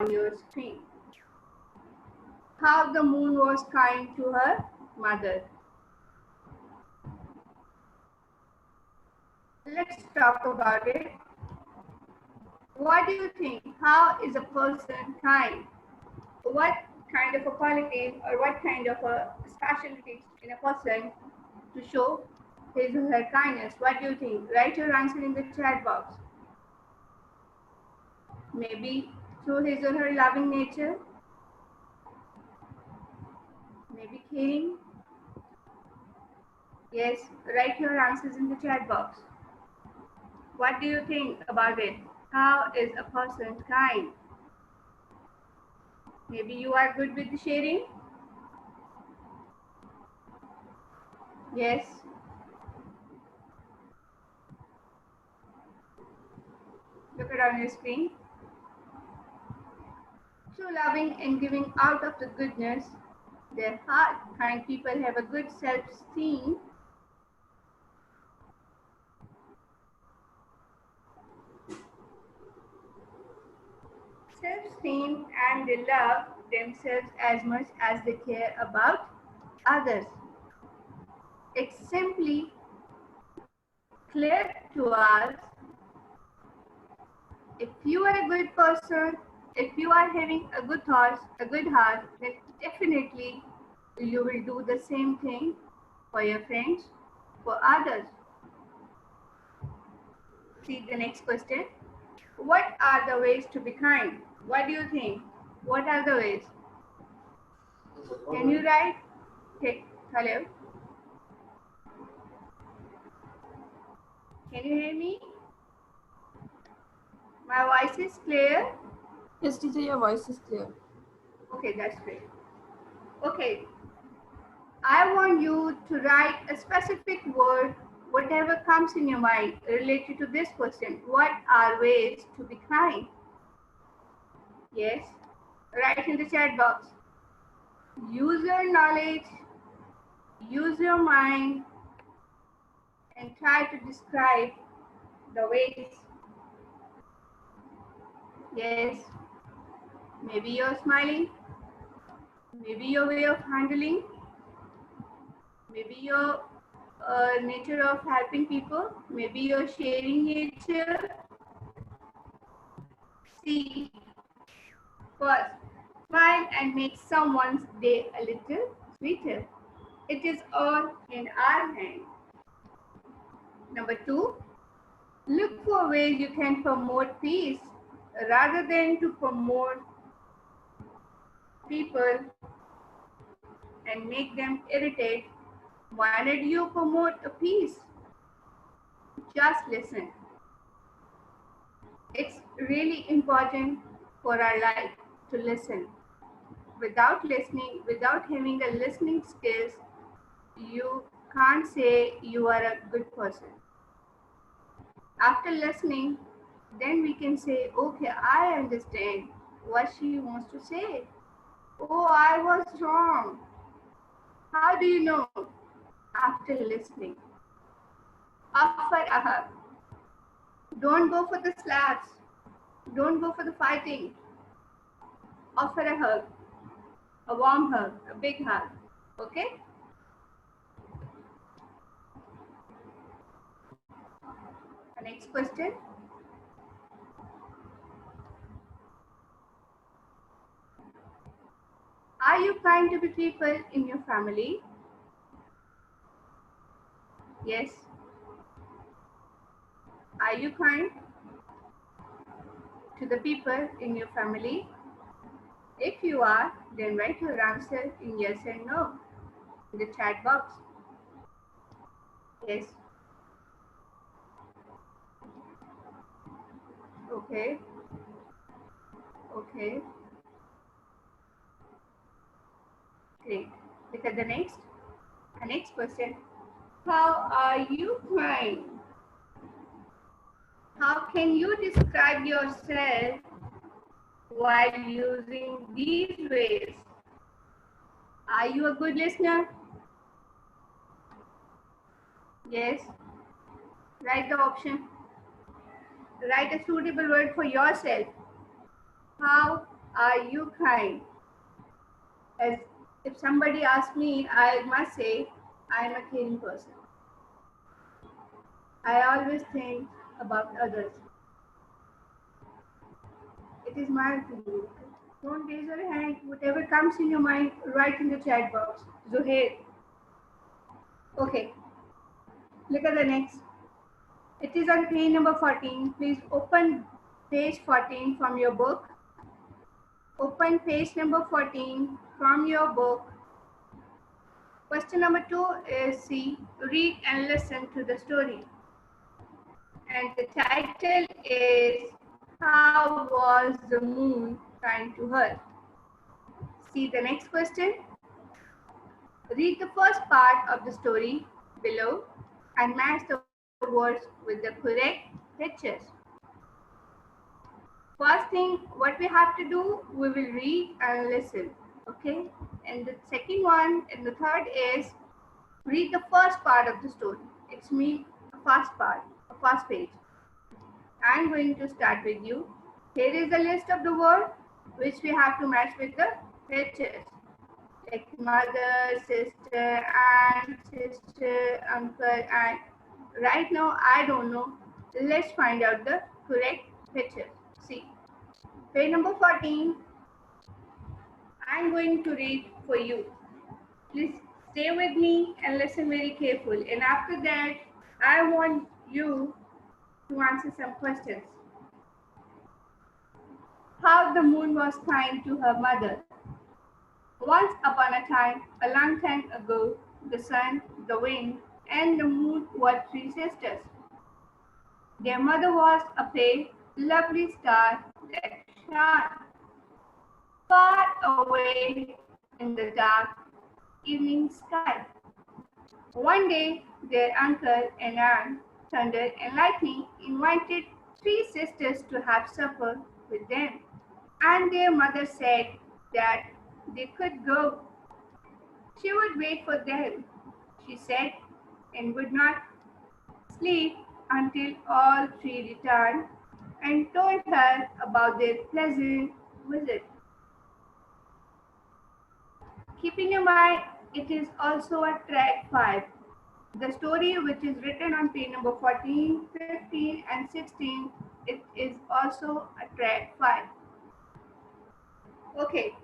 on your screen. How the moon was kind to her mother. Let's talk about it. What do you think? How is a person kind? What kind of a quality or what kind of a specialty in a person to show his or her kindness? What do you think? Write your answer in the chat box. Maybe through his or her loving nature, maybe caring. Yes, write your answers in the chat box. What do you think about it? How is a person kind? Maybe you are good with the sharing. Yes. Look around your screen. Through loving and giving out of the goodness, their heart, kind people have a good self-esteem. Self-esteem, and they love themselves as much as they care about others. It's simply clear to us, if you are a good person, if you are having a good thoughts, a good heart, then definitely you will do the same thing for your friends, for others. See the next question. What are the ways to be kind? What do you think? What are the ways? Can you write? Hey, hello? Can you hear me? My voice is clear? Yes, teacher, your voice is clear. Okay, that's great. Okay, I want you to write a specific word, whatever comes in your mind related to this question. What are ways to be kind? Yes, write in the chat box. Use your knowledge, use your mind, and try to describe the ways. Yes, maybe you're smiling, maybe your way of handling, maybe your nature of helping people, maybe your sharing nature. See, first, smile and make someone's day a little sweeter. It is all in our hand. Number two, look for ways you can promote peace rather than to promote people and make them irritate. Why did you promote a peace? Just listen. It's really important for our life to listen. Without listening, without having a listening skills, you can't say you are a good person. After listening, then we can say, okay, I understand what she wants to say. Oh, I was wrong. How do you know? After listening. Offer a hug. Don't go for the slaps. Don't go for the fighting. Offer a hug, a warm hug, a big hug. Okay? The next question. Are you kind to the people in your family? Yes. Are you kind to the people in your family? If you are, then write your answer in yes and no in the chat box. Yes. Okay. Okay. Great. Look at the next question. How are you kind? How can you describe yourself while using these ways? Are you a good listener? Yes. Write the option. Write a suitable word for yourself. How Are you kind? As if somebody asks me, I must say, I am a caring person. I always think about others. It is my opinion. Don't raise your hand. Whatever comes in your mind, write in the chat box. Zuhair. Okay. Look at the next. It is on page number 14. Please open page 14 from your book. Open page number 14 from your book. Question number 2 is C. Read and listen to the story. And the title is How Was the Moon Kind to Her? See the next question. Read the first part of the story below and match the words with the correct pictures. First thing, what we have to do, we will read and listen. Okay? And the second one and the third is read the first part of the story. It's mean a fast part, a fast page. I'm going to start with you. Here is the list of the words which we have to match with the pictures. Like mother, sister, aunt, sister, uncle, and right now I don't know. Let's find out the correct picture. See, page number 14. I'm going to read for you. Please stay with me and listen very carefully. And after that, I want you to answer some questions. How the moon was kind to her mother. Once upon a time, a long time ago, the sun, the wind, and the moon were three sisters. Their mother was a pale, lovely star that shone far away in the dark evening sky. One day, their uncle and aunt, Thunder and Lightning, invited three sisters to have supper with them, and their mother said that they could go. She would wait for them, she said, and would not sleep until all three returned and told her about their pleasant visit. Keeping in mind, it is also a track 5. The story, which is written on page number 14, 15, and 16, it is also a track 5. Okay.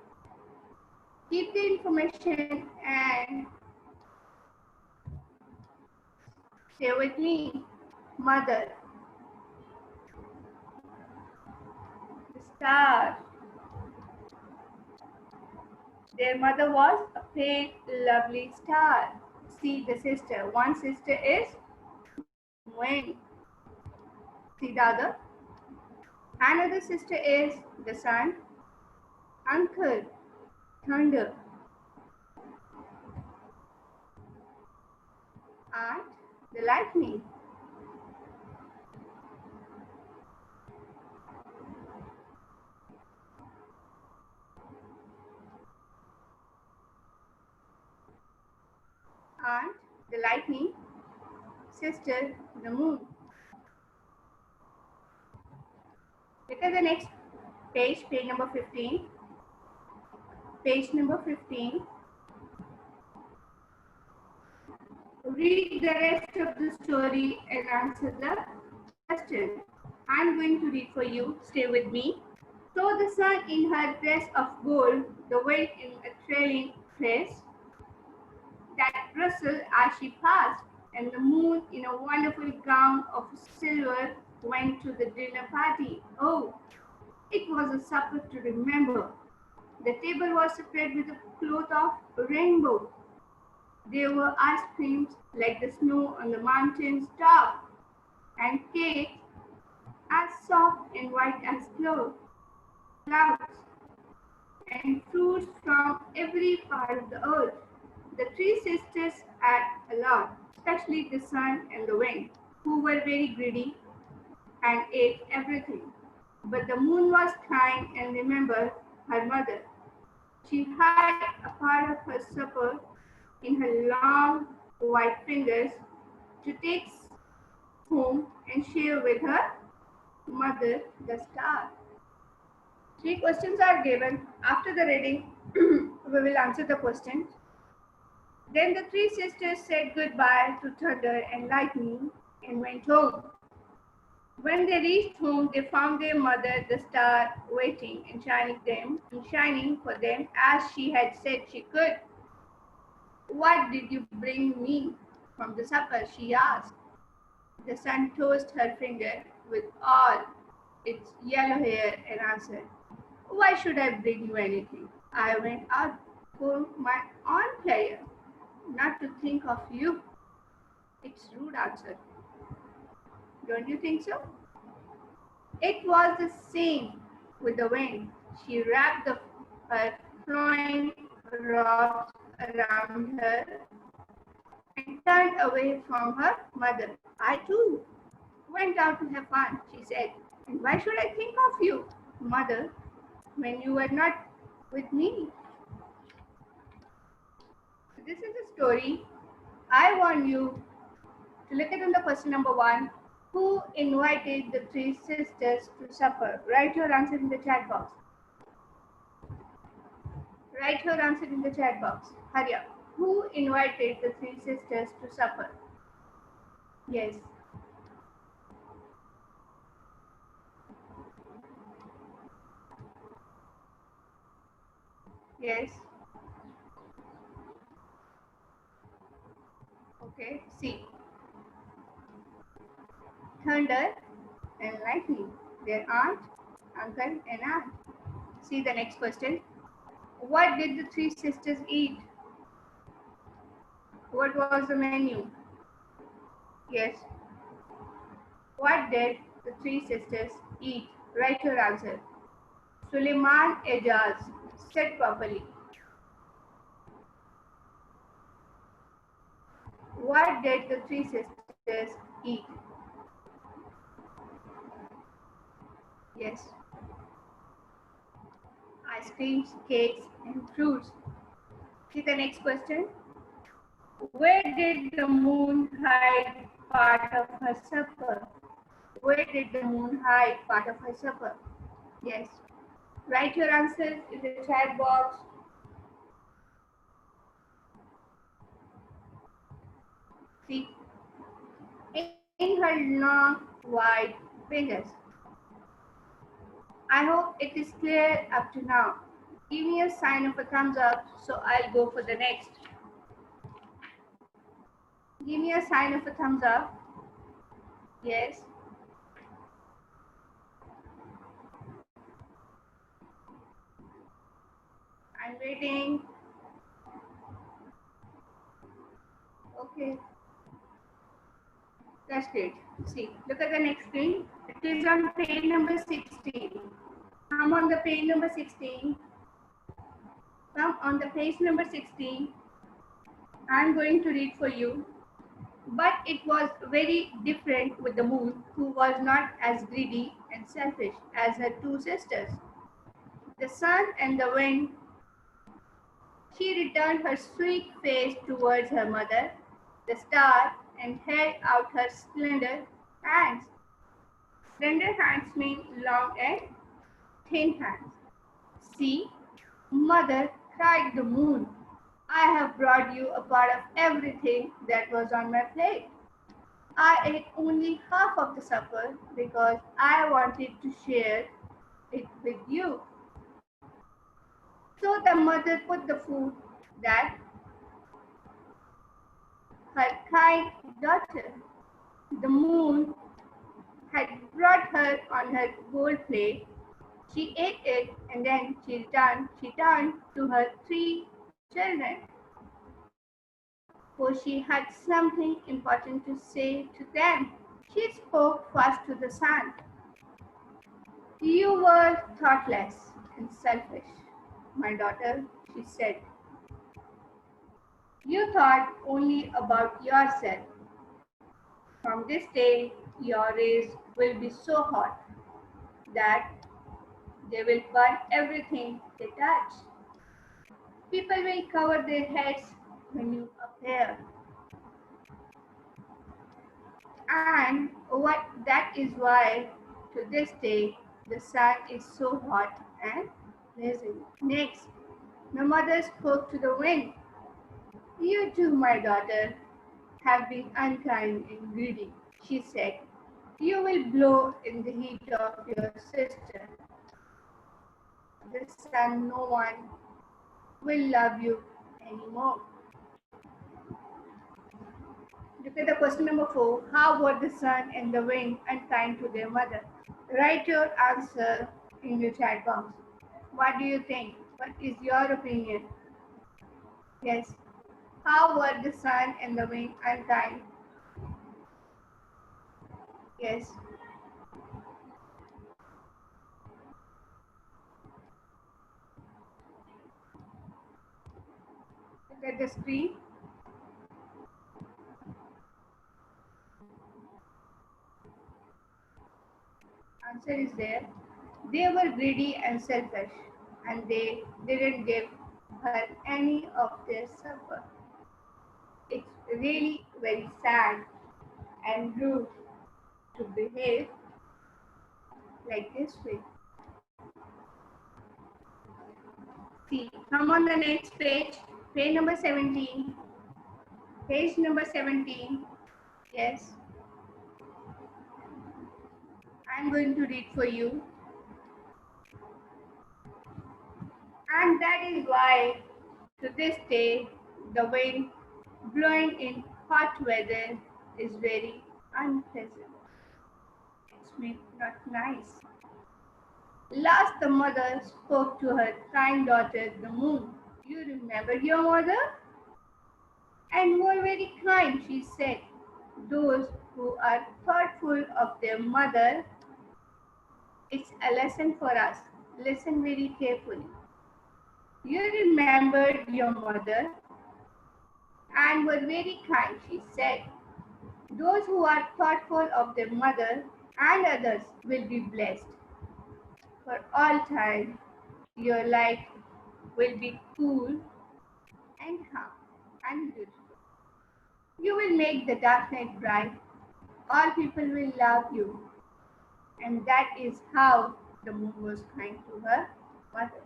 Keep the information and stay with me. Mother, the star. Their mother was a pale, lovely star. See the sister. One sister is wind. See the other. Another sister is the sun. Uncle, thunder. Aunt, the lightning. Aunt, the lightning. Sister, the moon. Look at the next page, page number 15. Page number 15. Read the rest of the story and answer the question. I'm going to read for you. Stay with me. So the sun in her dress of gold, the wind in a trailing tress that rustled as she passed, and the moon in a wonderful gown of silver went to the dinner party. Oh, it was a supper to remember. The table was spread with a cloth of rainbow. There were ice creams like the snow on the mountain's top, and cakes as soft and white as clouds, and fruits from every part of the earth. The three sisters ate a lot, especially the sun and the wind, who were very greedy and ate everything. But the moon was kind and remembered her mother. She had a part of her supper in her long white fingers to take home and share with her mother, the star. Three questions are given. After the reading, we will answer the questions. Then the three sisters said goodbye to thunder and lightning and went home. When they reached home, they found their mother, the star, waiting and shining for them as she had said she could. What did you bring me from the supper? She asked. The sun tossed her finger with all its yellow hair and answered, why should I bring you anything? I went out for my own pleasure, not to think of you. It's rude answer. Don't you think so? It was the same with the wind. She wrapped her flowing robes around her and turned away from her mother. I too went out to have fun, she said. And why should I think of you, mother, when you were not with me? So this is a story. I want you to look at on the question number 1. Who invited the three sisters to supper? Write your answer in the chat box. Write your answer in the chat box. Hurry up. Who invited the three sisters to supper? Yes. Yes. Okay. See. Thunder and lightning. Their aunt, uncle, and aunt. See the next question. What did the three sisters eat? What was the menu? Yes. What did the three sisters eat? Write your answer. Suleiman Ejaz. Sit properly. What did the three sisters eat? Yes. Ice creams, cakes, and fruits. See the next question. Where did the moon hide part of her supper? Where did the moon hide part of her supper? Yes. Write your answers in the chat box. See, in her long white fingers. I hope it is clear up to now. Give me a sign of a thumbs up so I'll go for the next. Give me a sign of a thumbs up. Yes. I'm waiting. Okay. That's great. See, look at the next screen. It is on page number 16. I'm on the page number 16. Come on the page number 16. I'm going to read for you. But it was very different with the moon, who was not as greedy and selfish as her two sisters. The sun and the wind, she returned her sweet face towards her mother, the star, and held out her slender hands. Slender hands mean long and thin hands. See, mother, cried the moon, I have brought you a part of everything that was on my plate. I ate only half of the supper because I wanted to share it with you. So the mother put the food that her kind daughter, the moon, had brought her on her gold plate. She ate it and then she turned to her three children, for she had something important to say to them. She spoke first to the sun. You were thoughtless and selfish, my daughter, she said. You thought only about yourself. From this day, your rays will be so hot that they will burn everything they touch. People will cover their heads when you appear. And that is why to this day the sun is so hot and pleasant. Next, the mother spoke to the wind. You too, my daughter, have been unkind and greedy, she said. You will blow in the heat of your sister. The sun, no one will love you anymore. Look at the question number 4. How were the sun and the wind unkind to their mother? Write your answer in the chat box. What do you think? What is your opinion? Yes. How were the sun and the wind unkind? Yes. Look at the screen. Answer is there. They were greedy and selfish, and they didn't give her any of their supper. It's really very sad and rude to behave like this way. See, come on the next page, page number 17. Page number 17. Yes, I'm going to read for you. And that is why to this day the wind blowing in hot weather is very unpleasant. It's not nice. Last the mother spoke to her kind daughter the moon. You remember your mother? And were very kind, she said. Those who are thoughtful of their mother, it's a lesson for us. Listen very carefully. You remembered your mother and were very kind, she said. Those who are thoughtful of their mother and others will be blessed. For all time, your life will be cool and calm and beautiful. You will make the dark night bright. All people will love you. And that is how the moon was kind to her mother.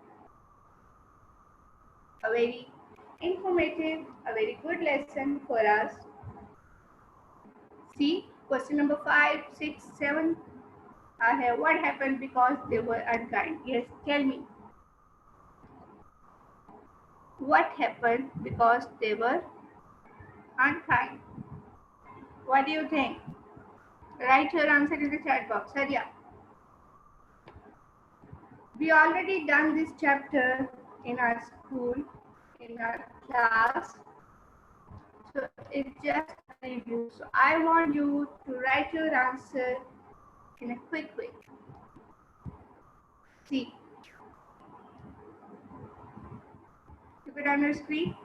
A very informative, a very good lesson for us. See, question number 5, 6, 7 are here. What happened because they were unkind? Yes, tell me. What happened because they were unkind? What do you think? Write your answer in the chat box. Hurry up. We already done this chapter in our school, in our class. So it's just a review. So I want you to write your answer in a quick way. See. Look it on your screen.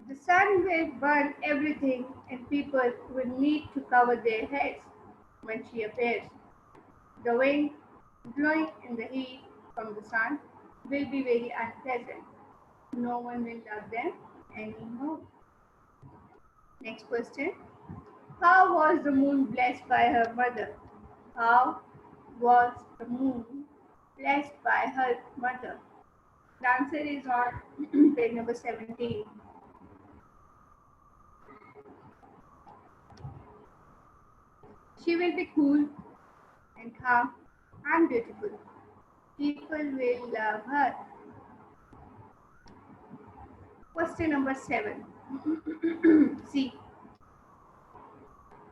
The sun will burn everything and people will need to cover their heads when she appears. The wind blowing in the heat from the sun will be very unpleasant. No one will love them anymore. Next question. How was the moon blessed by her mother? How was the moon blessed by her mother? The answer is on page number 17. She will be cool and calm and beautiful. People will love her. Question number 7. See.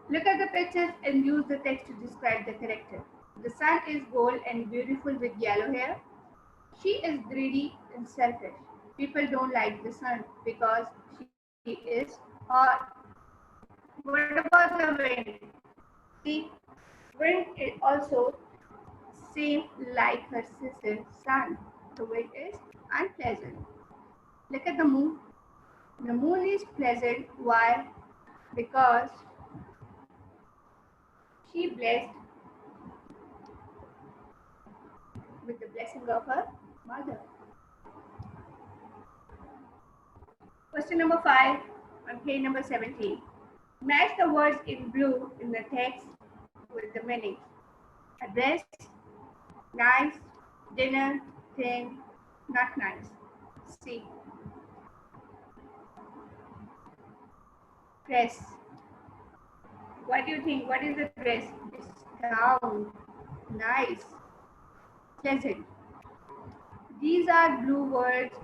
Look at the pictures and use the text to describe the character. The sun is gold and beautiful with yellow hair. She is greedy and selfish. People don't like the sun because she is hot. What about the wind? See, wind is also same like her sister sun. The wind is unpleasant. Look at the moon. The moon is pleasant. Why? Because she blessed with the blessing of her mother. Question number 5 on page number 17. Match the words in blue in the text with the meaning. Address, nice, dinner, thing, not nice. C. Press. What do you think? What is the press? It's down, nice, pleasant. These are blue words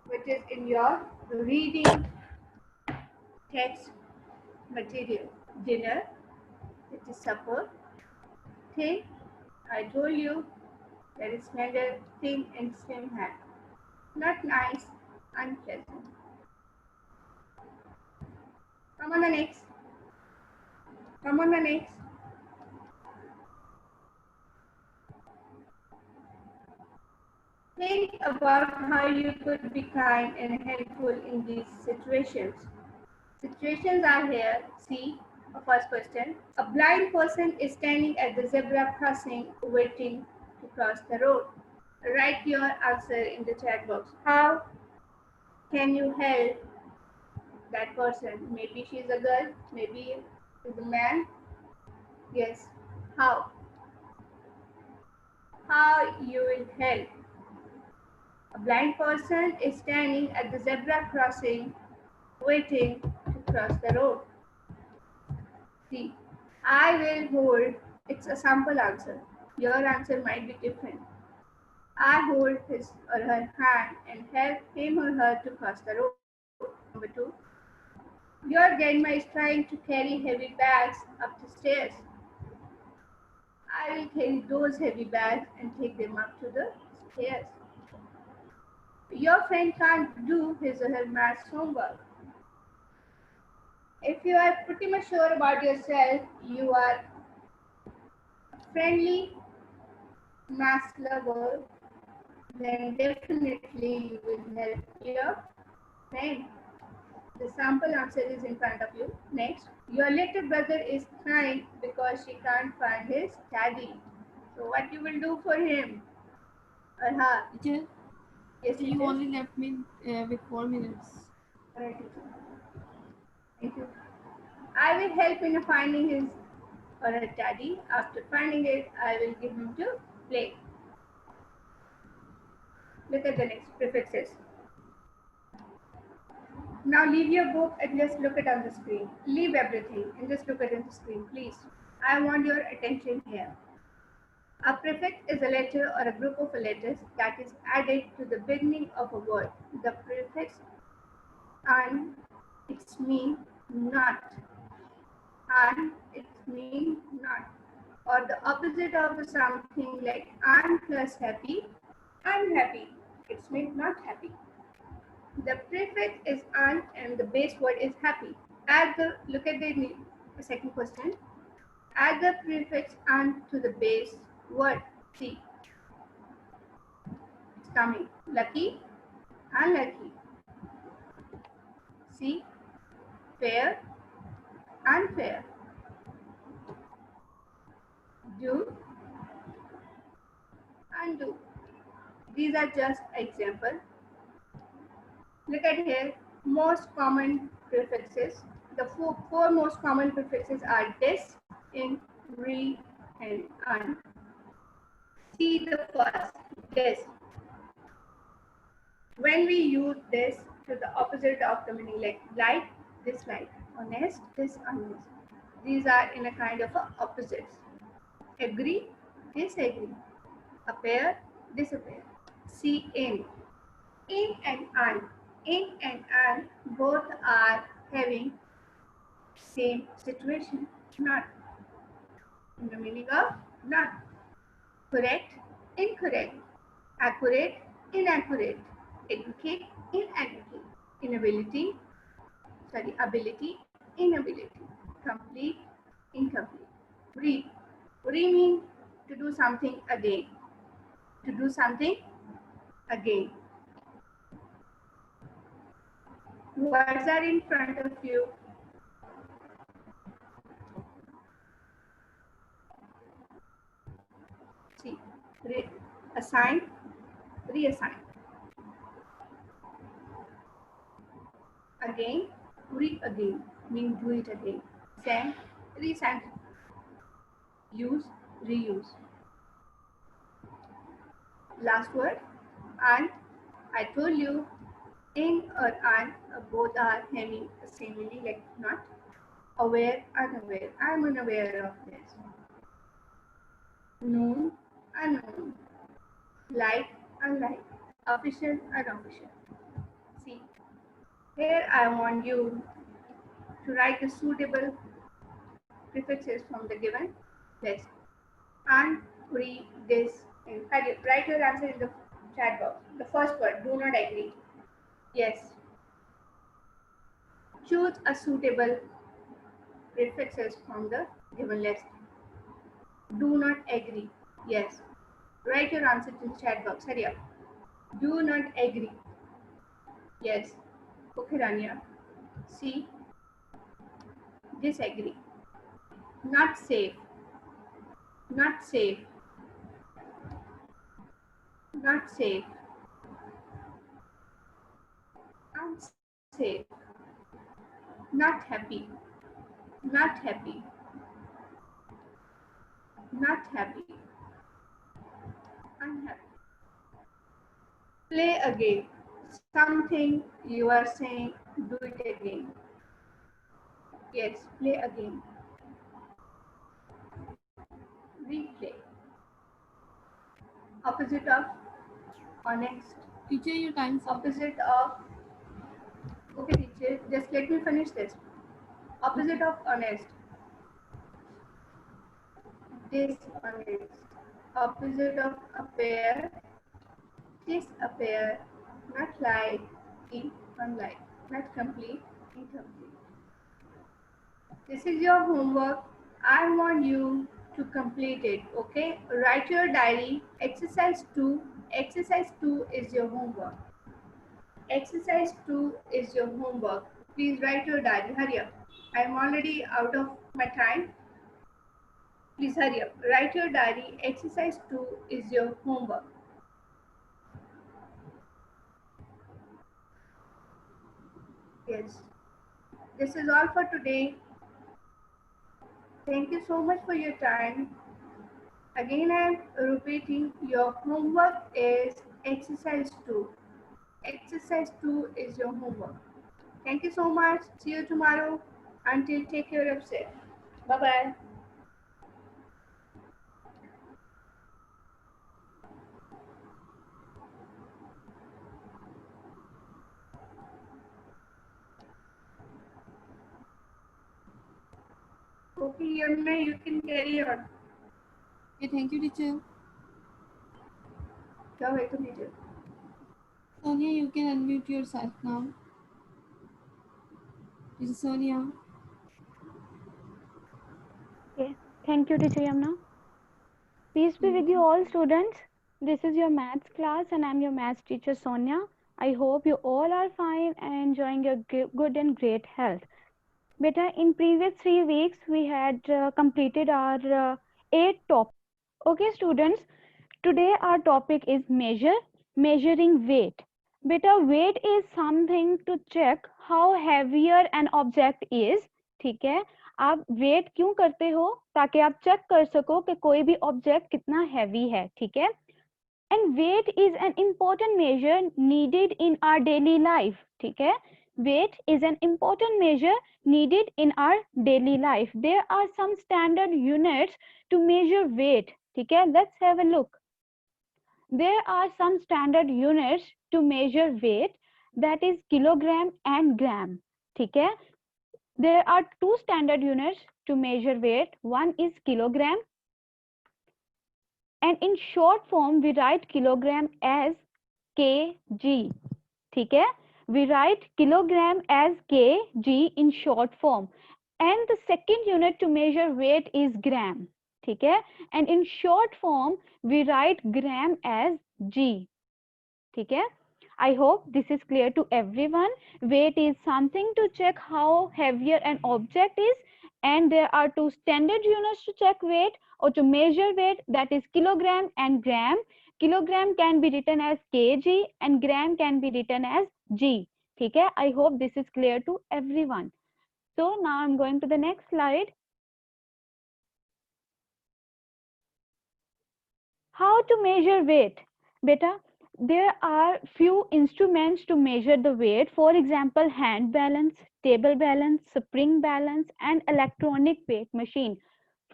which is in your reading text material. Dinner, it is supper. Thing, I told you that is slender, thin and slim hat. Not nice, unpleasant. Come on the next. Come on the next. Think about how you could be kind and helpful in these situations. Situations are here. See, a first question. A blind person is standing at the zebra crossing waiting to cross the road. Write your answer in the chat box. How can you help that person? Maybe she's a girl, maybe she's a man. Yes. How? How you will help? A blind person is standing at the zebra crossing waiting to cross the road. See, I will hold, it's a sample answer. Your answer might be different. I hold his or her hand and help him or her to cross the road. Number 2, your grandma is trying to carry heavy bags up the stairs. I will carry those heavy bags and take them up to the stairs. Your friend can't do his or her maths homework. If you are pretty much sure about yourself, you are a friendly maths lover, then definitely you will help your friend. The sample answer is in front of you. Next, your little brother is crying because she can't find his daddy. So what you will do for him or her? Teacher, Yes, you only left me with 4 minutes. Alright, teacher. Thank you. I will help in finding his or her daddy. After finding it, I will give him to play. Look at the next prefixes. Now leave your book and just look it on the screen. Leave everything and just look at the screen, please. I want your attention here. A prefix is a letter or a group of letters that is added to the beginning of a word. The prefix "an" it means not, and it means not, or the opposite of something like "and" plus happy, unhappy. It means not happy. The prefix is "an" and the base word is happy. Look at the second question. Add the prefix "an" to the base word. See, it's coming. Lucky, unlucky. See, fair, unfair. Do, undo. These are just examples. Look at here. Most common prefixes. The four most common prefixes are "des," "in," "re," and "un." See the first, "des." When we use this to the opposite of the meaning, like, dislike, honest, dishonest. These are in a kind of opposites. Agree, disagree. Appear, disappear. See, in. In and un. In and un both are having same situation. Not. In the meaning of not. Correct, incorrect. Accurate, inaccurate. Educate, inadequate. Ability, inability. Complete, incomplete. Re. Re means to do something again. To do something again. Words are in front of you. See, assign, reassign. Again, read again, mean do it again. Send, resend. use, reuse. Last word, and. I told you in or and both are having the same meaning, like not aware, unaware. I am unaware of this. Known, unknown. Like, unlike. Official, unofficial. See, here I want you to write the suitable prefixes from the given list and read this. Write your answer in the chat box. The first word, do not agree. Yes. Choose a suitable prefixes from the given list. Do not agree. Yes. Write your answer to the chat box. Hurry up. Do not agree. Yes. Okay, Rania. C. Disagree. Not safe. Not safe. Not safe. Unsafe. Not happy. Not happy. Not happy. Unhappy. Play again. Something you are saying, do it again. Yes, play again. Replay. Opposite of honest. Teacher, your time. Opposite of. Okay, teacher, just let me finish this. Opposite of honest. Dishonest. Opposite of appear. Disappear. Not like. Unlike. Not complete. Incomplete. This is your homework. I want you to complete it. Okay. Write your diary. Exercise 2. Exercise 2 is your homework. Exercise 2 is your homework. Please write your diary. Hurry up. I am already out of my time. Please hurry up. Write your diary. Exercise 2 is your homework. Yes. This is all for today. Thank you so much for your time. Again, I am repeating, your homework is exercise 2. Exercise 2 is your homework. Thank you so much. See you tomorrow. Until, take care of yourself. Bye-bye. Okay, Yamuna, you can carry on. Okay, thank you, teacher. You're welcome, teacher. Sonia, you can unmute yourself now. Teacher Sonia. Okay, thank you, teacher Yamna. Peace be with you all, students. This is your maths class and I'm your maths teacher Sonia. I hope you all are fine and enjoying your good and great health. Beta, in previous 3 weeks, we had completed our 8 topics. Okay, students, today our topic is measuring weight. Beta, weight is something to check how heavier an object is. ठीक है, आप wait क्यों करते हो? ताकि आप check कर सको कि कोई भी ऑब्जेक्ट कितना हैवी है. ठीक है, and weight is an important measure needed in our daily life. ठीक है, weight is an important measure needed in our daily life. There are some standard units to measure weight. ठीक है, let's have a look. There are some standard units to measure weight, that is kilogram and gram. ठीक है, there are two standard units to measure weight. One is kilogram, and in short form we write kilogram as kg. ठीक है, we write kilogram as kg in short form, and the second unit to measure weight is gram. ठीक है, and in short form we write gram as g. ठीक है, I hope this is clear to everyone. Weight is something to check how heavier an object is, and there are two standard units to check weight or to measure weight, that is kilogram and gram. Kilogram can be written as kg and gram can be written as g. ठीक है, I hope this is clear to everyone. So now I'm going to the next slide. How to measure weight? Beta, there are few instruments to measure the weight. For example, hand balance, table balance, spring balance, and electronic weight machine.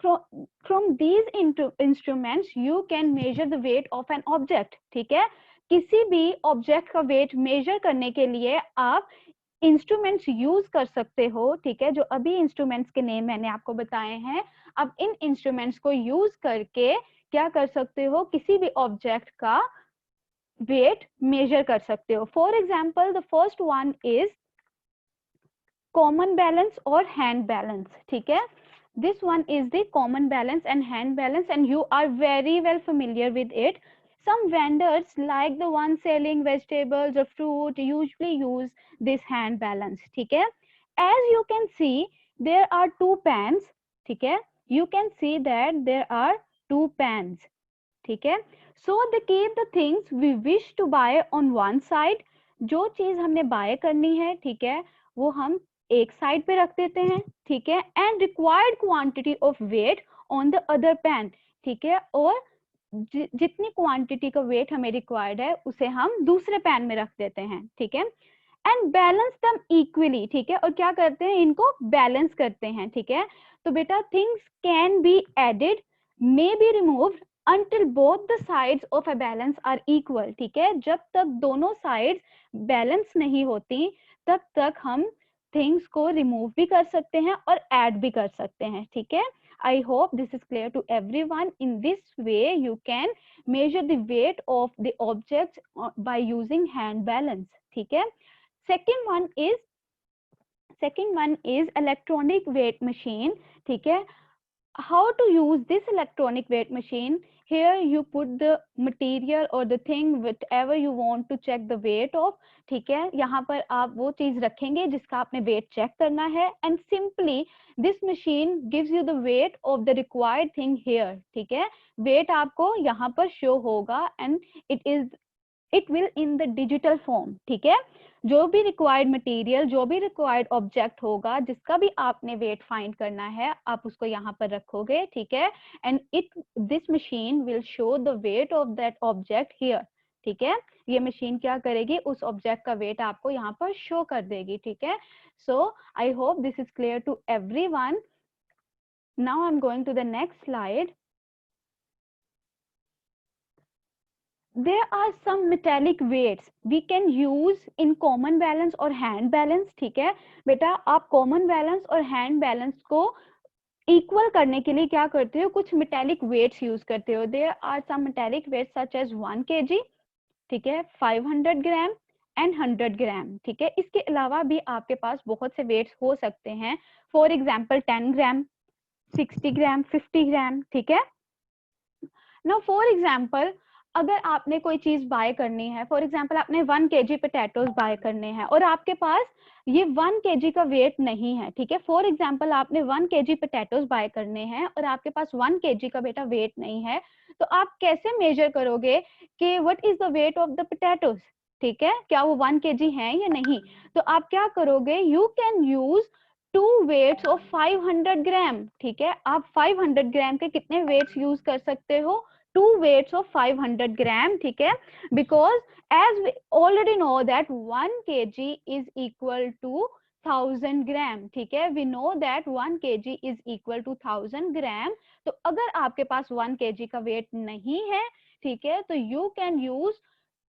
From these instruments you can measure the weight of an object. ठीक है, किसी भी object का weight measure करने के लिए आप instruments use कर सकते हो. ठीक है, जो अभी इंस्ट्रूमेंट्स के नेम मैंने आपको बताए हैं, अब इन इंस्ट्रूमेंट्स को यूज करके क्या कर सकते हो, किसी भी ऑब्जेक्ट का वेट मेजर कर सकते हो. For example, the first one is common balance और हैंड बैलेंस. ठीक है, this one is the common balance and hand balance, and you are very well familiar with it. Some vendors, like the one selling vegetables or fruit, usually use this hand balance. ठीक है, as you can see there are two pans. ठीक है, you can see that there are two pans. ठीक है, so they keep the things we wish to buy on one side. जो चीज हमने bye करनी है, ठीक है, वो हम एक साइड पे रख देते हैं. ठीक है, and required quantity of weight on the other pan. ठीक है, और जितनी क्वांटिटी का वेट हमें रिक्वायर्ड है उसे हम दूसरे पैन में रख देते हैं. ठीक है, एंड बैलेंस दम इक्वली. ठीक है, और क्या करते हैं, इनको बैलेंस करते हैं. ठीक है, तो बेटा things can be added, may be removed until both the sides of a balance are equal. ठीक है, जब तक दोनों साइड्स बैलेंस नहीं होती तब तक हम थिंग्स को रिमूव भी कर सकते हैं और ऐड भी कर सकते हैं. ठीक है, I hope this is clear to everyone. In this way you can measure the weight of the objects by using hand balance. ठीक है, second one is electronic weight machine. ठीक है, how to use this electronic weight machine? Here you put the material or the thing whatever you want to check the weight of. ठीक है, यहाँ पर आप वो चीज रखेंगे जिसका आपने वेट चेक करना है, and simply this machine gives you the weight of the required thing here. ठीक है, वेट आपको यहाँ पर शो होगा and it will in the digital form. ठीक है, जो भी रिक्वायर्ड मटेरियल, जो भी रिक्वायर्ड ऑब्जेक्ट होगा जिसका भी आपने वेट फाइंड करना है, आप उसको यहाँ पर रखोगे. ठीक है, and this machine will show the weight of that object here. ठीक है, ये मशीन क्या करेगी, उस ऑब्जेक्ट का वेट आपको यहाँ पर शो कर देगी. ठीक है, so I hope this is clear to everyone. Now I am going to the next slide. There are some metallic weights we can use in common balance or hand balance. ठीक है बेटा, आप common balance और hand balance को equal करने के लिए क्या करते हो, कुछ metallic weights use करते हो. There are some metallic weights such as 1 kg, ठीक है, 500 ग्राम एंड 100 ग्राम. ठीक है, इसके अलावा भी आपके पास बहुत से वेट्स हो सकते हैं. For example 10 gram, 60 gram, 50 gram. ठीक है, नाउ फॉर एग्जाम्पल अगर आपने कोई चीज बाय करनी है, फॉर एग्जाम्पल आपने 1 kg पोटैटोज बाय करने हैं और आपके पास ये 1 kg का वेट नहीं है. ठीक है, फॉर एग्जाम्पल आपने 1 kg पोटैटोज बाय करने हैं और आपके पास 1 kg का बेटा वेट नहीं है, तो आप कैसे मेजर करोगे कि what is the weight of the potatoes. ठीक है, क्या वो 1 kg है या नहीं. तो आप क्या करोगे, you can use 2 weights of 500 gram. ठीक है, आप 500 ग्राम के कितने वेट्स यूज कर सकते हो, 2 weights of 500 gram. ठीक है, because as we already know that 1 kg is equal to 1000 gram. ठीक है, we know that 1 kg is equal to 1000 gram. तो अगर आपके पास 1 kg का वेट नहीं है, ठीक है, तो you can use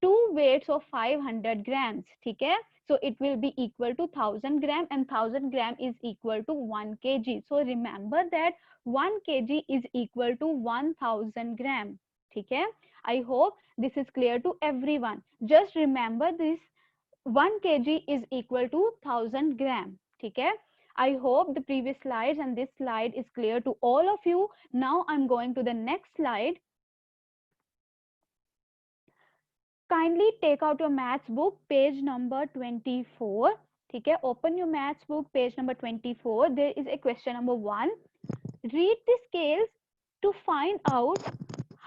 2 weights of 500 grams. ठीक है, so it will be equal to 1000 gram and 1000 gram is equal to 1 kg. So remember that 1 kg is equal to 1000 gram. ठीक है, I hope this is clear to everyone. Just remember this, 1 kg is equal to 1000 gram. ठीक है, I hope the previous slides and this slide is clear to all of you. Now I'm going to the next slide. Kindly take out your maths book, page number 24. ठीक है, open your maths book, page number 24. There is a question number 1. Read the scales to find out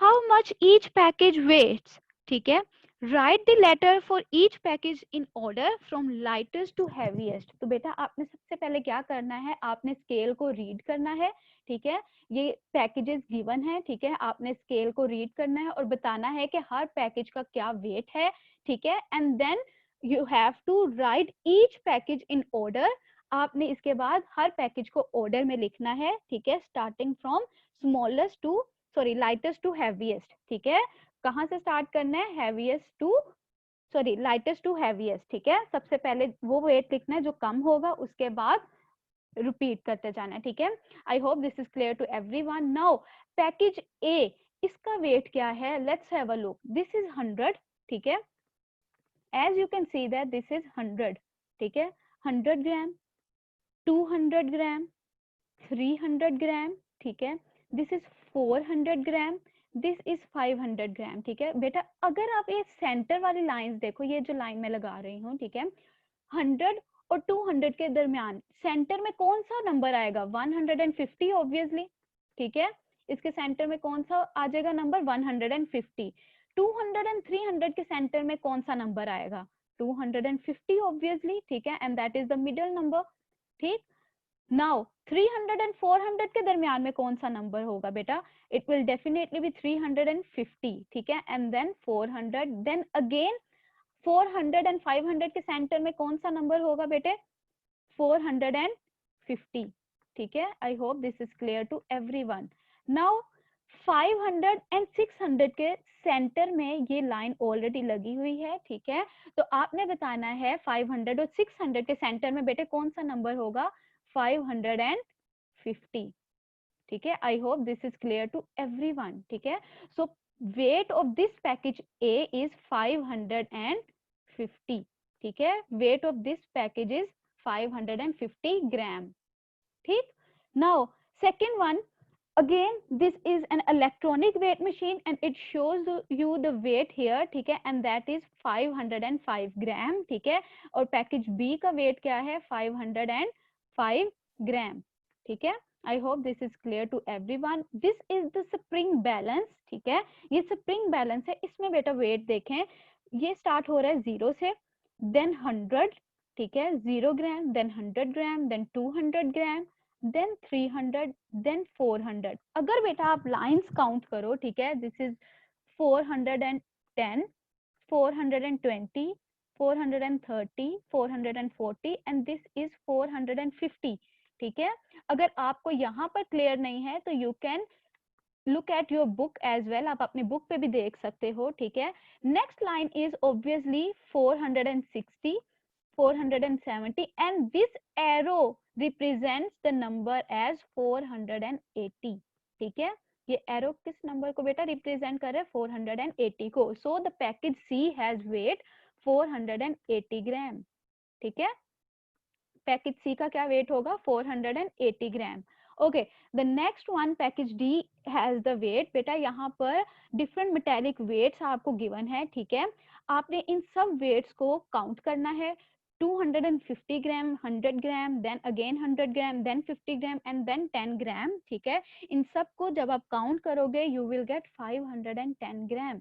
how much each package weighs. ठीक है, write the letter for each package in order from lightest to heaviest. तो बेटा आपने सबसे पहले क्या करना है, आपने स्केल को रीड करना है, ठीक है। ये पैकेजेस गिवन है, ठीक है, आपने स्केल को रीड करना है और बताना है कि हर पैकेज का क्या वेट है, ठीक है। And then you have to write each package in order. आपने इसके बाद हर पैकेज को ऑर्डर में लिखना है, ठीक है, starting from smallest to lightest to heaviest, ठीक है। कहाँ से स्टार्ट करना है, heaviest to lightest to heaviest, ठीक है। सबसे पहले वो वेट लिखना है जो कम होगा, उसके बाद रिपीट करते जाना है, ठीक है। I hope this is clear to everyone. Now package A, इसका वेट क्या है, let's have a look. This is 100, ठीक है। As you can see that this is 100, ठीक है। 100 ग्राम, 200 ग्राम, 300 ग्राम, ठीक है। This is 400 gram, this is 500 gram, ठीक है। बेटा अगर आप ये सेंटर वाली लाइंस देखो, ये जो लाइन मैं लगा रही हूँ, ठीक है, 100 और 200 के दरमियान सेंटर में कौन सा नंबर आएगा, 150 ऑब्वियसली, ठीक है। इसके सेंटर में कौन सा आ जाएगा नंबर, 150। 200 एंड 300 के सेंटर में कौन सा नंबर आएगा, 250 ऑब्वियसली, ठीक है, and that is the middle number, ठीक। नाउ 300 एंड 400 के दरमियान में कौन सा नंबर होगा बेटा, इट विल डेफिनेटली बी 350, ठीक है, and then 400, then again 400 and 500 के सेंटर में कौन सा नंबर होगा बेटे, 450, ठीक है। I hope this is clear to everyone. Now 500 and 600 के सेंटर में ये लाइन ऑलरेडी लगी हुई है, ठीक है। तो आपने बताना है 500 और 600 के सेंटर में बेटे कौन सा नंबर होगा, 550, ठीक है। I hope this is clear to everyone, ठीक है। So weight of this package A is 550, ठीक है। Weight of this package is 550 gram, ठीक। Now second one, again this is an electronic weight machine and it shows you the weight here, ठीक है, and that is 505 gram, ठीक है। और package B का weight क्या है, 505 ग्राम, ठीक है। I hope this is clear to everyone. This is the spring balance, ठीक है। ये स्प्रिंग बैलेंस है, इसमें बेटा वेट देखें, ये स्टार्ट हो रहा है 0 से, देन 100, ठीक है, 0 ग्राम, देन 100 ग्राम, देन 200 ग्राम, देन 300, देन 400। अगर बेटा आप लाइंस काउंट करो, ठीक है, this is 410, 420, 430, 440 and this is 450, ठीक है। अगर आपको यहाँ पर क्लियर नहीं है तो you can look at your book as well, आप अपनी बुक पे भी देख सकते हो, ठीक है। Next line is obviously 460, 470 and this arrow represents the number as 480, ठीक है। ये एरो किस नंबर को बेटा रिप्रेजेंट कर रहा है, 480 को। So the package C has weight 480 gram, ठीक है। पैकेज सी का क्या वेट होगा, 480 gram. Okay, the next one package D has the weight. बेटा यहाँ पर डिफरेंट मेटेलिक वेट्स आपको गिवन है, ठीक है। आपने इन सब वेट्स को काउंट करना है, 250 gram, 100 gram, then again 100 gram, then 50 gram and then 10 gram, ठीक है। इन सब को जब आप काउंट करोगे यू विल गेट 510 ग्राम,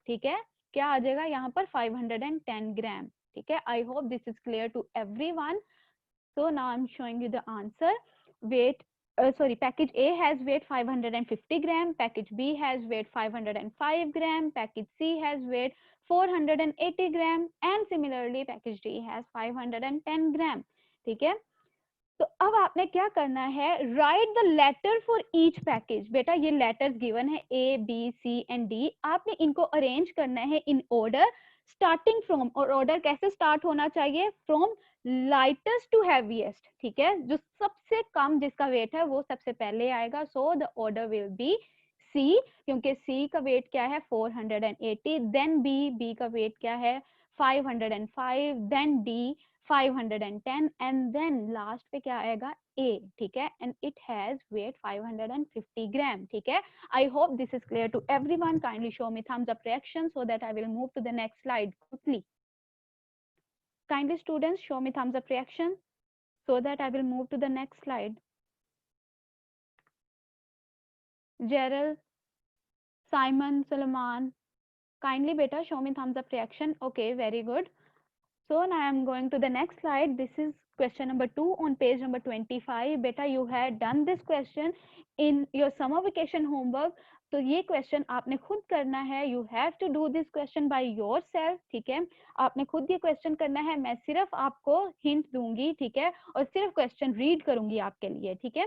ठीक है। क्या आ जाएगा यहाँ पर, 510 ग्राम, ठीक है। I hope this is clear to everyone. So now I'm showing you the answer. Weight, package A has weight 550 gram, package B has weight 505 gram, package C has weight 480 gram, and similarly package D has 510 gram. ठीक है। तो अब आपने क्या करना है, write the letter for each package. बेटा ये लेटर्स गिवन है A B C and D, आपने इनको अरेंज करना है इन ऑर्डर स्टार्टिंग फ्रॉम, और ऑर्डर कैसे स्टार्ट होना चाहिए, फ्रॉम लाइटेस्ट टू हैवीएस्ट, ठीक है। जो सबसे कम जिसका वेट है वो सबसे पहले आएगा। So the order will be C, क्योंकि सी का वेट क्या है 480, देन बी का वेट क्या है 505, then D 510 and then last पे क्या आएगा ए, ठीक है, and it has weight 550 gram, ठीक है। I hope this is clear to everyone. Kindly show me thumbs up reaction so that I will move to the next slide quickly. Kindly students show me thumbs up reaction so that I will move to the next slide. Gerald, Simon, Salman, Kindly beta show me thumbs up reaction. Okay, very good. So now I am going to the next slide. This is question number 2 on page number 25. Beta, you had done this question in your summer vacation homework. तो ये question आपने खुद करना है. You have to do this question by yourself. ठीक है, आपने खुद ये क्वेश्चन करना है. मैं सिर्फ आपको हिंट दूंगी, ठीक है, और सिर्फ क्वेश्चन रीड करूंगी आपके लिए. ठीक है.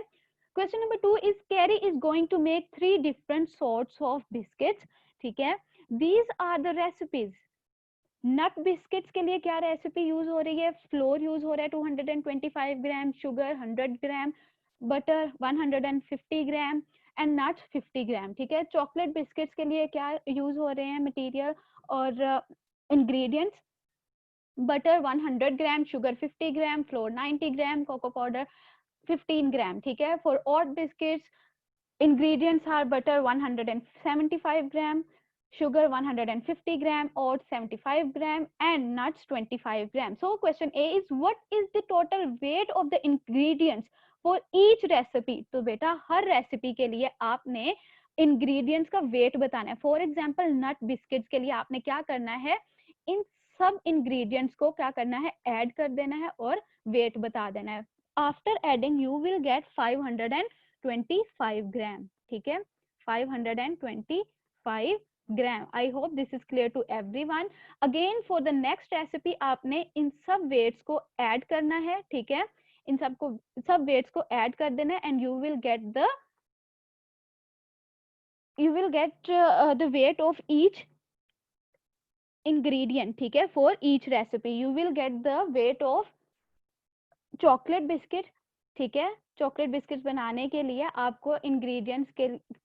Question number 2 is Carrie is going to make 3 different sorts of biscuits. ठीक है. These are the recipes. Nut biscuits के लिए क्या रेसिपी यूज हो रही है? फ्लोर यूज हो रहा है 225 gram, sugar 100 gram, butter 150 gram and nuts 50 gram. ठीक है. चॉकलेट बिस्किट्स के लिए क्या यूज हो रहे हैं मटेरियल और ingredients? Butter 100 gram, sugar 50 gram, flour 90 gram, cocoa powder 15 gram. ठीक है. For oat biscuits ingredients are butter 175 gram, sugar 150 gram, oats 75 gram and nuts 25 gram. So question A is what is the total weight of the ingredients for each recipe? तो बेटा हर recipe के लिए आपने ingredients का weight बताना है. For example nut biscuits के लिए आपने क्या करना है? इन सब ingredients को क्या करना है? ऐड कर देना है और weight बता देना है. After adding you will get 525 gram. ठीक है, 525 gram. I hope this is clear to everyone. Again for the next recipe आपने इन सब weights को add करना है. ठीक है, इन सब weights को add कर देना है and you will get the weight of each ingredient. ठीक है, for each recipe you will get the weight of chocolate biscuit. ठीक है, चॉकलेट बिस्किट बनाने के लिए आपको इंग्रेडिएंट्स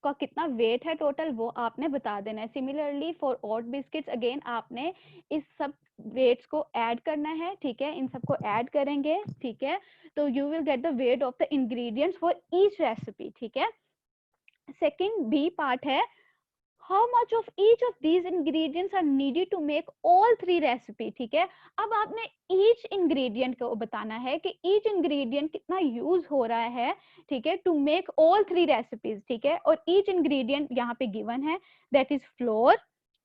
का कितना वेट है टोटल वो आपने बता देना है. Similarly for oat biscuits again आपने इस सब वेट्स को ऐड करना है. ठीक है, इन सबको ऐड करेंगे. ठीक है, तो you will get the weight of the ingredients for each recipe. ठीक है. सेकंड बी पार्ट है how much of each of these ingredients are needed to make all 3 recipe. ठीक है, अब आपने each ingredient को बताना है कि each ingredient कितना यूज हो रहा है. ठीक है, to make all 3 recipes. ठीक है, और each ingredient यहाँ पे given है, that is flour.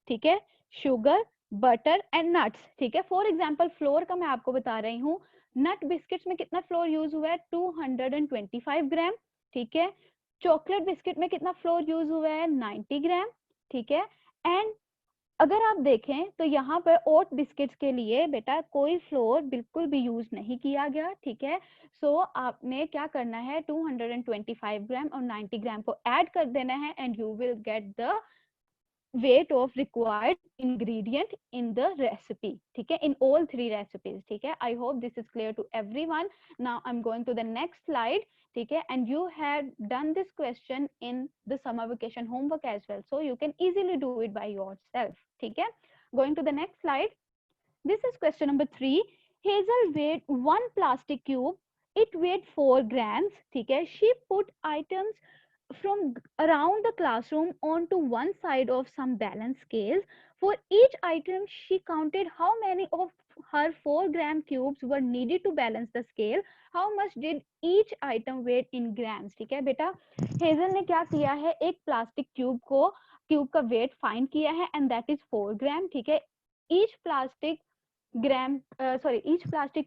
ठीक है, sugar, butter and nuts. ठीक है, फॉर एग्जाम्पल फ्लोर का मैं आपको बता रही हूँ. नट बिस्किट्स में कितना फ्लोर यूज हुआ है? 225 ग्राम. ठीक है, चॉकलेट बिस्किट में कितना फ्लोर यूज हुआ है? 90 ग्राम. ठीक है, एंड अगर आप देखें तो यहाँ पर ओट बिस्किट्स के लिए बेटा कोई फ्लोर बिल्कुल भी यूज नहीं किया गया. ठीक है, सो आपने क्या करना है? 225 ग्राम और 90 ग्राम को ऐड कर देना है and you will get the weight of required ingredient in the recipe. ठीक है, in all 3 recipes. ठीक है, I hope this is clear to everyone. Now I'm going to the next slide. ठीक है, and you had done this question in the summer vacation homework as well, so you can easily do it by yourself. ठीक है, going to the next slide. This is question number 3. Hazel weighed 1 plastic cube. It weighed 4 grams. ठीक है, she put items from around the classroom onto one side of some balance scales. For each item, she counted how many of her 4-gram cubes were needed to balance the scale. How much did each item weigh in grams? ठीक है बेटा, hazel ने क्या किया है? एक plastic cube का weight find किया है एंड दैट इज 4 ग्राम. ठीक है, ईच प्लास्टिक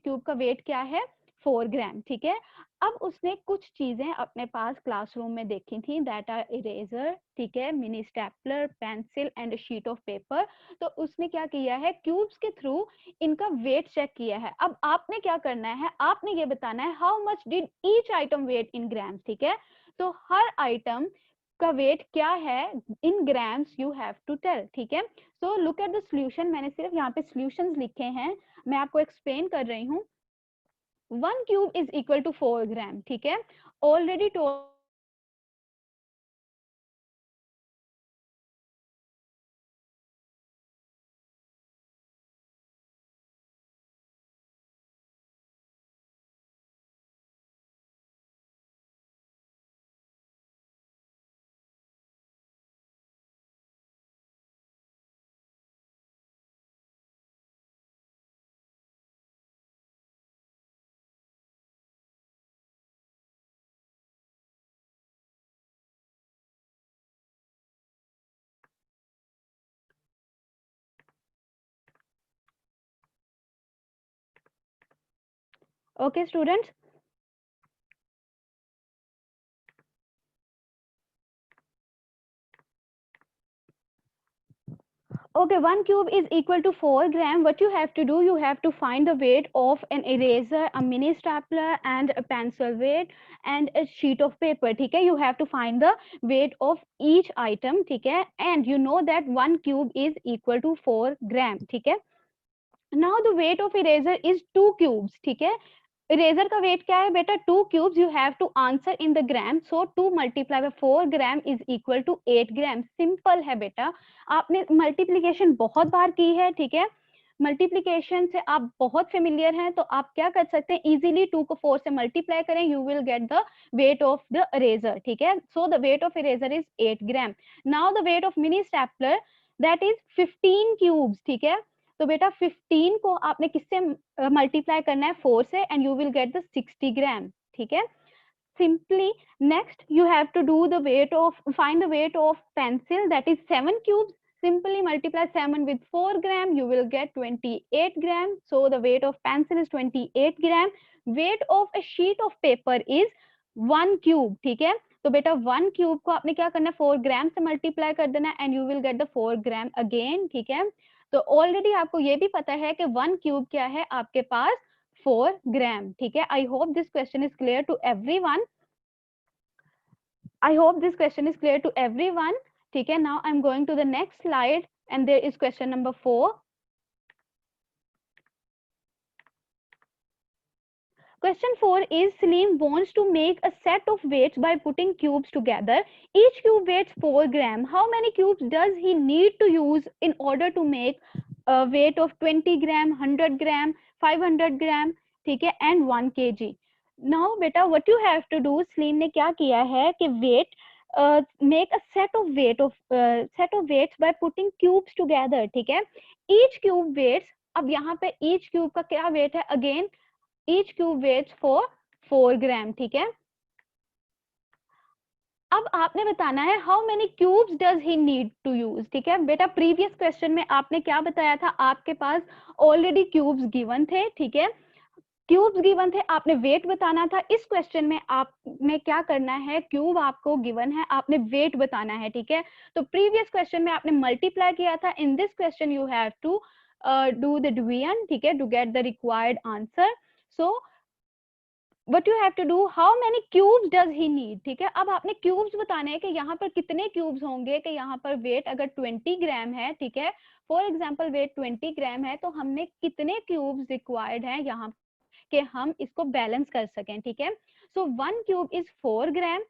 क्यूब का वेट क्या है? 4 ग्राम. ठीक है, अब उसने कुछ चीजें अपने पास क्लासरूम में देखी थी, दैट आर इरेजर. ठीक है, mini stapler, pencil and sheet of paper. तो उसने क्या किया है? क्यूब्स के थ्रू इनका वेट चेक किया है. अब आपने क्या करना है? आपने ये बताना है how much did each item weight in grams. ठीक है, तो हर आइटम का वेट क्या है in grams you have to tell. ठीक है, so look at the solution. मैंने सिर्फ यहाँ पे सॉल्यूशंस लिखे हैं, मैं आपको एक्सप्लेन कर रही हूँ. 1 cube is equal to 4 gram. ठीक है, already told Okay, students. Okay, 1 cube is equal to 4 gram. What you have to do, you have to find the weight of an eraser, a mini stapler, and a pencil weight, and a sheet of paper. ठीक है, you have to find the weight of each item. ठीक है, and you know that 1 cube is equal to 4 gram. ठीक है, now the weight of eraser is 2 cubes. ठीक है, eraser का weight क्या है बेटा? 2 cubes. You have to answer in the gram, so 2 multiply by 4 gram is equal to 8 gram. Simple है बेटा, आपने मल्टीप्लीकेशन बहुत बार की है. ठीक है, मल्टीप्लीकेशन से आप बहुत फेमिलियर हैं, तो आप क्या कर सकते हैं, इजीली 2 को 4 से मल्टीप्लाई करें, you will get the weight of the eraser. ठीक है, so the weight of eraser is 8 gram. Now the weight of mini stapler that is 15 cubes. ठीक है, तो बेटा 15 को आपने किससे मल्टीप्लाई करना है? 4 से, and you will get the 60 gram. ठीक है, simply next you have to do the weight of, find the weight of pencil that is 7 cubes. Simply multiply 7 with 4 gram, you will get 28 gram. So the weight of pencil is 28 gram. Weight of a sheet of paper is 1 cube. ठीक है, तो बेटा 1 cube को आपने क्या करना है? 4 ग्राम से मल्टीप्लाई कर देना, and you will get the 4 gram again. ठीक है, तो ऑलरेडी आपको ये भी पता है कि 1 क्यूब क्या है आपके पास? 4 ग्राम. ठीक है, I hope this question is clear to everyone. I hope this question is clear to everyone. ठीक है, now I'm going to the next slide, and there is question number 4. Question 4 is Salim wants to make a set of weights by putting cubes together. Each cube weighs 4 gram. How many cubes does he need to use in order to make a weight of 20 gram, 100 gram, 500 gram, ठीक है, and 1 kg. Now बेटा what you have to do, Salim ने क्या किया है कि weight make a set of weights by putting cubes together. ठीक है, each cube weights, अब यहाँ पे each cube का क्या weight है? Again each cube weighs for 4 gram. ठीक है, अब आपने बताना है how many cubes does he need to use. ठीक है बेटा, प्रीवियस क्वेश्चन में आपने क्या बताया था? आपके पास ऑलरेडी क्यूब्स गिवन थे. ठीक है, क्यूब्स गिवन थे, आपने वेट बताना था. इस क्वेश्चन में आपने क्या करना है? क्यूब आपको गिवन है, आपने वेट बताना है. ठीक है, तो प्रीवियस क्वेश्चन में आपने मल्टीप्लाई किया था. In this question you have to do the division. ठीक है, to get the required answer. So what you have to do, how many cubes does he need. ठीक है, अब आपने क्यूब्स बताने हैं कि यहाँ पर कितने क्यूब्स होंगे, कि यहाँ पर वेट अगर 20 ग्राम है. ठीक है, फॉर एग्जांपल वेट 20 ग्राम है, तो हमने कितने क्यूब्स रिक्वायर्ड हैं यहाँ कि हम इसको बैलेंस कर सकें. ठीक है, सो 1 क्यूब इज 4 ग्राम.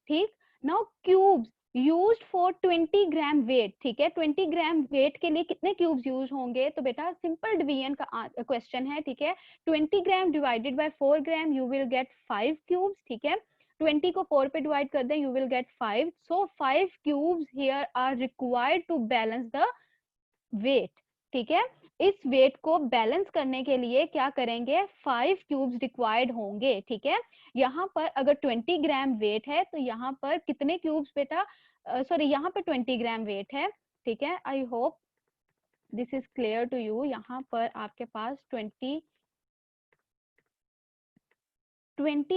ठीक, now cubes used for 20 gram weight. ठीक है, 20 ग्राम वेट के लिए कितने क्यूब्स यूज होंगे? तो बेटा सिंपल डिवीजन का क्वेश्चन है. ठीक है, 20 gram divided by 4 gram, you will get 5 cubes. ठीक है, 20 को 4 पे डिवाइड कर दें, you will get 5. So 5 cubes here are required to balance the weight. ठीक है, इस वेट को बैलेंस करने के लिए क्या करेंगे? 5 क्यूब्स रिक्वायर्ड होंगे. ठीक है, यहाँ पर अगर 20 ग्राम वेट है, तो यहाँ पर कितने क्यूब्स बेटा? सॉरी, यहाँ पर 20 ग्राम वेट है. ठीक है, I hope this is clear to you. यहाँ पर आपके पास 20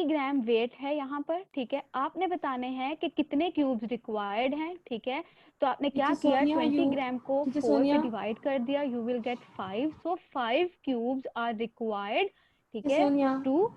ग्राम वेट है यहाँ पर. ठीक है, आपने बताने हैं कि कितने क्यूब्स रिक्वायर्ड हैं. ठीक है, तो आपने क्या किया? 20 ग्राम को 4 पे डिवाइड कर दिया, you will get 5. So 5 cubes are required. ठीक है, to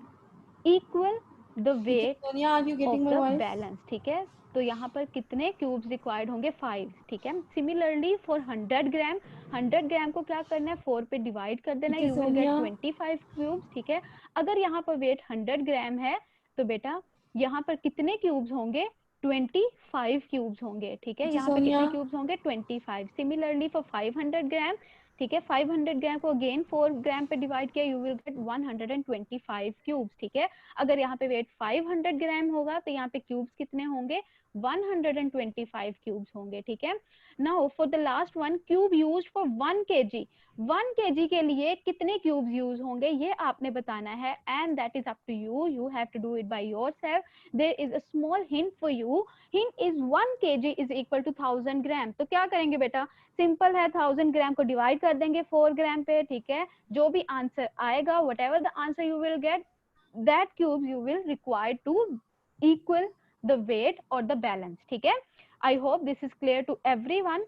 equal the weight of the balance. ठीक है, तो यहाँ पर कितने क्यूब्स रिक्वायर्ड होंगे? 5. ठीक है, सिमिलरली फॉर 100 ग्राम, 100 ग्राम को क्या करना है? 4 पे डिवाइड कर देना है, यू विल गेट 25 क्यूब्स. ठीक है, अगर यहाँ पर वेट 100 ग्राम है, तो बेटा यहाँ पर कितने क्यूब्स होंगे? 25 क्यूब्स होंगे. ठीक है, यहाँ पर कितने क्यूब्स होंगे? 25. सिमिलरली फॉर 500 ग्राम, ठीक है, 500 ग्राम को अगेन 4 ग्राम पे डिवाइड किया, यू विल गेट 125 क्यूब्स. ठीक है, अगर यहाँ पे वेट 500 ग्राम होगा, तो यहाँ पे क्यूब्स कितने होंगे? 125 क्यूब्स होंगे. ठीक है, now for the last one, cube used for 1 kg. 1 kg के लिए कितने क्यूब्स यूज होंगे, ये आपने बताना है. And that is up to you, you have to do it by yourself. There is a small hint for you. Hint is 1 kg is equal to 1000 gram. तो क्या करेंगे बेटा? सिंपल है, 1000 ग्राम को डिवाइड कर देंगे 4 ग्राम पे. ठीक है, जो भी आंसर आएगा, what ever the answer you will gate, that cubes you will require to equal the weight or the balance. ठीक है, I hope this is clear to everyone.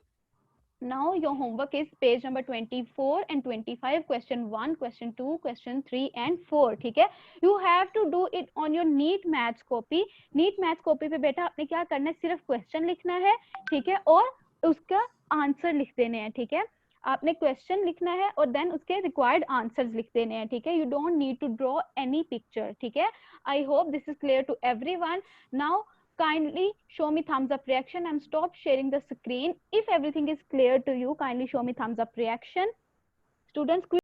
Now your homework is page number 24 and 25, question 1, question 2, question 3 and 4. ठीक है, you have to do it on your NEET maths copy. NEET maths copy पे बेटा आपने क्या करना है, सिर्फ question लिखना है, ठीक है, और उसका आंसर लिख देने हैं. ठीक है, आपने क्वेश्चन लिखना है और देन उसके रिक्वायर्ड आंसर्स लिख देने हैं. ठीक है, you don't need to draw any picture. ठीक है, I hope this is clear to everyone. Now kindly show me thumbs up reaction and stop sharing the screen. If everything is clear to you, kindly show me thumbs up reaction. Students,